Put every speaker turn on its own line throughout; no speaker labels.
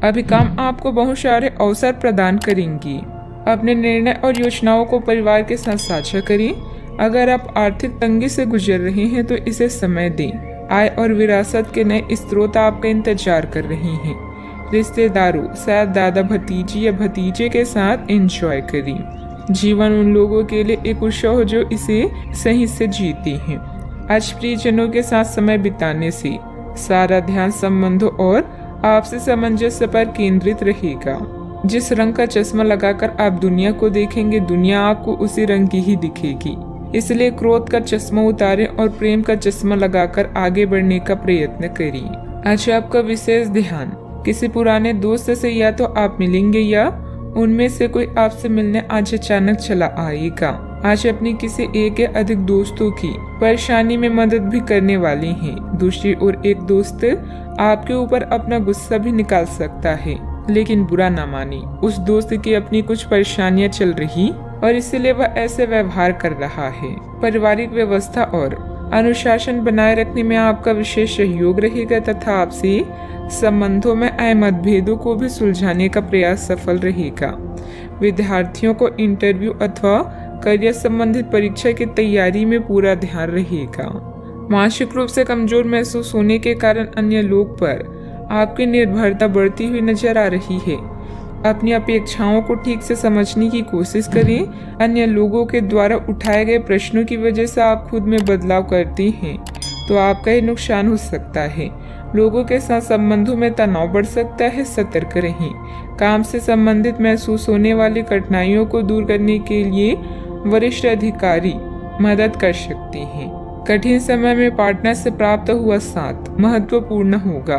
अभी काम आपको बहुत सारे अवसर प्रदान करेंगी। अपने निर्णय और योजनाओं को परिवार के साथ साझा करें। अगर आप आर्थिक तंगी से गुजर रहे हैं तो इसे समय दें। आय और विरासत के नए स्रोत आपका इंतजार कर रहे हैं। रिश्तेदारों, शायद दादा भतीजी या भतीजे के साथ एंजॉय करें। जीवन उन लोगों के लिए एक उत्सव जो इसे सही से जीते हैं। आज प्रियजनों के साथ समय बिताने से सारा ध्यान संबंधों और आपसी सामंजस्य पर केंद्रित रहेगा। जिस रंग का चश्मा लगाकर आप दुनिया को देखेंगे, दुनिया आपको उसी रंग की ही दिखेगी। इसलिए क्रोध का चश्मा उतारें और प्रेम का चश्मा लगाकर आगे बढ़ने का प्रयत्न करिए। आज आपका विशेष ध्यान किसी पुराने दोस्त से या तो आप मिलेंगे या उनमें से कोई आपसे मिलने आज अचानक चला आएगा। आज अपनी किसी एक या अधिक दोस्तों की परेशानी में मदद भी करने वाले हैं। दूसरी ओर एक दोस्त आपके ऊपर अपना गुस्सा भी निकाल सकता है, लेकिन बुरा ना माने। उस दोस्त की अपनी कुछ परेशानियां चल रही और इसलिए वह ऐसे व्यवहार कर रहा है। पारिवारिक व्यवस्था और अनुशासन बनाए रखने में आपका विशेष सहयोग रहेगा तथा आपसी संबंधों में आए मतभेदों को भी सुलझाने का प्रयास सफल रहेगा। विद्यार्थियों को इंटरव्यू अथवा करियर संबंधित परीक्षा की तैयारी में पूरा ध्यान रहेगा। मानसिक रूप से कमजोर महसूस होने के कारण अन्य लोग पर आपकी निर्भरता बढ़ती हुई नजर आ रही है। अपनी अपेक्षाओं को ठीक से समझने की कोशिश करें। अन्य लोगों के द्वारा उठाए गए प्रश्नों की वजह से आप खुद में बदलाव करते हैं तो आपका ही नुकसान हो सकता है। लोगों के साथ संबंधों में तनाव बढ़ सकता है, सतर्क रहें। काम से संबंधित महसूस होने वाली कठिनाइयों को दूर करने के लिए वरिष्ठ अधिकारी मदद कर सकते हैं। कठिन समय में पार्टनर से प्राप्त हुआ साथ महत्वपूर्ण होगा।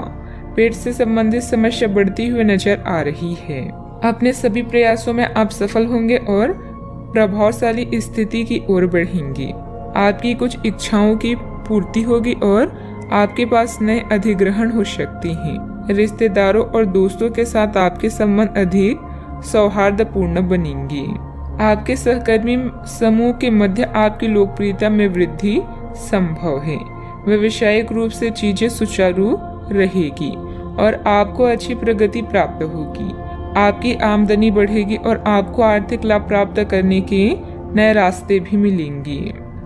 पेट से संबंधित समस्या बढ़ती हुई नजर आ रही है। अपने सभी प्रयासों में आप सफल होंगे और प्रभावशाली स्थिति की ओर बढ़ेंगे। आपकी कुछ इच्छाओं की पूर्ति होगी और आपके पास नए अधिग्रहण हो सकते हैं। रिश्तेदारों और दोस्तों के साथ आपके संबंध अधिक सौहार्दपूर्ण बनेंगे। आपके सहकर्मी समूह के मध्य आपकी लोकप्रियता में वृद्धि संभव है। व्यावसायिक रूप से चीजें सुचारू रहेगी और आपको अच्छी प्रगति प्राप्त होगी। आपकी आमदनी बढ़ेगी और आपको आर्थिक लाभ प्राप्त करने के नए रास्ते भी मिलेंगे।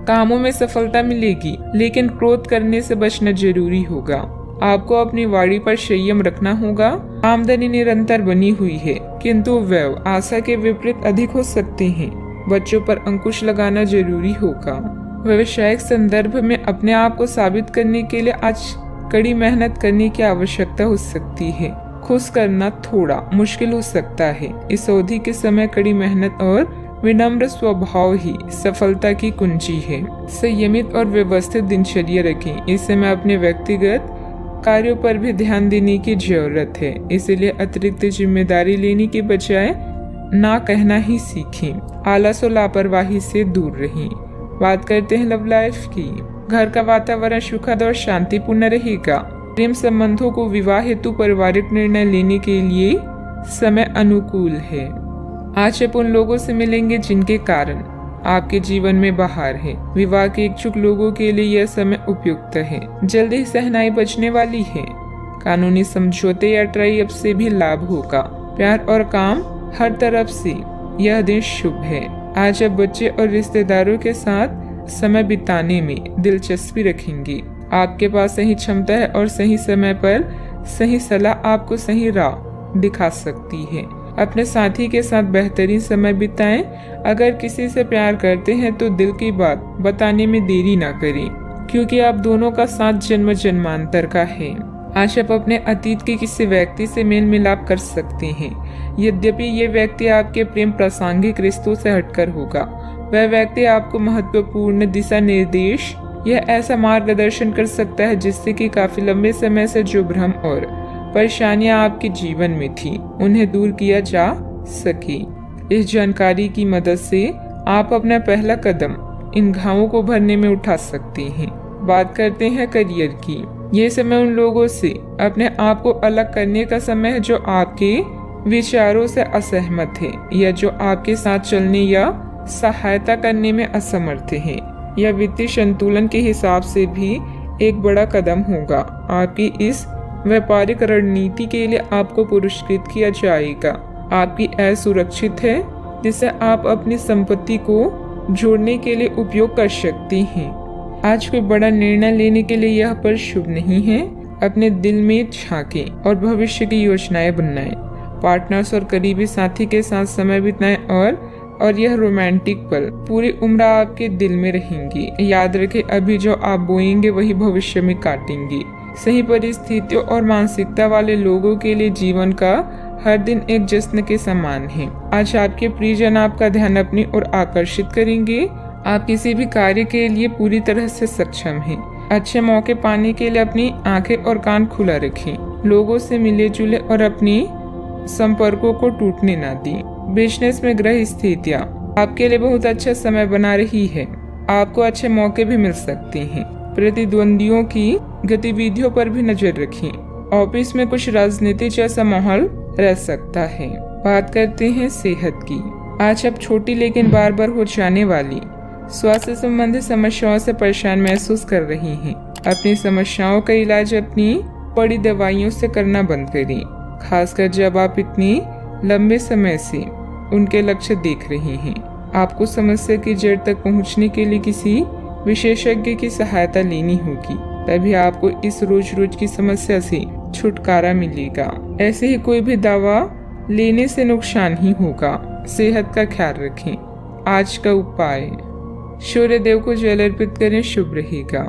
कामों में सफलता मिलेगी, लेकिन क्रोध करने से बचना जरूरी होगा। आपको अपनी वाणी पर संयम रखना होगा। आमदनी निरंतर बनी हुई है, किंतु व्यय आशा के विपरीत अधिक हो सकते हैं। बच्चों पर अंकुश लगाना जरूरी होगा। व्यवसायिक संदर्भ में अपने आप को साबित करने के लिए आज कड़ी मेहनत करने की आवश्यकता हो सकती है। खुश करना थोड़ा मुश्किल हो सकता है। इस अवधि के समय कड़ी मेहनत और विनम्र स्वभाव ही सफलता की कुंजी है। संयमित और व्यवस्थित दिनचर्या रखें। इस समय अपने व्यक्तिगत कार्यों पर भी ध्यान देने की जरूरत है, इसलिए अतिरिक्त जिम्मेदारी लेने के बजाय ना कहना ही सीखें। आलस और लापरवाही से दूर रहें। बात करते हैं लव लाइफ की। घर का वातावरण सुखद और शांतिपूर्ण रहेगा। प्रेम संबंधों को विवाह हेतु पारिवारिक निर्णय लेने के लिए समय अनुकूल है। आज आप उन लोगों से मिलेंगे जिनके कारण आपके जीवन में बहार है। विवाह के इच्छुक लोगों के लिए यह समय उपयुक्त है। जल्दी ही सहनाई बचने वाली है। कानूनी समझौते या ट्राई अप से भी लाभ होगा। प्यार और काम हर तरफ से यह दिन शुभ है। आज आप बच्चे और रिश्तेदारों के साथ समय बिताने में दिलचस्पी रखेंगे। आपके पास सही क्षमता है और सही समय पर सही सलाह आपको सही राह दिखा सकती है। अपने साथी के साथ बेहतरीन समय बिताएं। अगर किसी से प्यार करते हैं तो दिल की बात बताने में देरी ना करें, क्योंकि आप दोनों का साथ जन्म जन्मांतर का है। आज आप अपने अतीत के किसी व्यक्ति से मेल मिलाप कर सकते हैं। यद्यपि ये व्यक्ति आपके प्रेम प्रासंगिक रिश्तों से हटकर होगा, वह व्यक्ति आपको महत्वपूर्ण दिशा निर्देश या ऐसा मार्गदर्शन कर सकता है जिससे कि काफी लंबे समय से जो भ्रम और परेशानियां आपके जीवन में थी उन्हें दूर किया जा सके। इस जानकारी की मदद से आप अपना पहला कदम इन घावों को भरने में उठा सकते हैं। बात करते हैं करियर की। ये समय उन लोगों से अपने आप को अलग करने का समय है जो आपके विचारों से असहमत है या जो आपके साथ चलने या सहायता करने में असमर्थ है। यह वित्तीय संतुलन के हिसाब से भी एक बड़ा कदम होगा। आपकी इस व्यापारिक रणनीति के लिए आपको पुरस्कृत किया जाएगा। आपकी आय सुरक्षित है, जिसे आप अपनी संपत्ति को जोड़ने के लिए उपयोग कर सकती हैं। आज कोई बड़ा निर्णय लेने के लिए यह पल शुभ नहीं है। अपने दिल में झांकें और भविष्य की योजनाएं बनाएं। पार्टनर्स और करीबी साथी के साथ समय बिताएं और यह रोमांटिक पल पूरी उम्र आपके दिल में रहेंगी। याद रखें, अभी जो आप बोएंगे वही भविष्य में काटेंगे। सही परिस्थितियों और मानसिकता वाले लोगों के लिए जीवन का हर दिन एक जश्न के समान है। आज आपके प्रियजन आपका ध्यान अपनी ओर आकर्षित करेंगे। आप किसी भी कार्य के लिए पूरी तरह से सक्षम हैं। अच्छे मौके पाने के लिए अपनी आंखें और कान खुला रखें। लोगों से मिले जुले और अपनी संपर्कों को टूटने ना दें। बिजनेस में ग्रह स्थितियाँ आपके लिए बहुत अच्छा समय बना रही है। आपको अच्छे मौके भी मिल सकते हैं। प्रतिद्वंदियों की गतिविधियों पर भी नजर रखें। ऑफिस में कुछ राजनीति जैसा माहौल रह सकता है। बात करते हैं सेहत की। आज आप छोटी लेकिन बार बार हो जाने वाली स्वास्थ्य संबंधी समस्याओं से परेशान महसूस कर रही हैं। अपनी समस्याओं का इलाज अपनी बड़ी दवाइयों से करना बंद करें, खासकर जब आप इतनी लंबे समय से उनके लक्ष्य देख रहे हैं। आपको समस्या की जड़ तक पहुंचने के लिए किसी विशेषज्ञ की सहायता लेनी होगी, तभी आपको इस रोज रोज की समस्या से छुटकारा मिलेगा। ऐसे ही कोई भी दवा लेने से नुकसान ही होगा। सेहत का ख्याल रखें। आज का उपाय, सूर्य देव को जल अर्पित करें, शुभ रहेगा।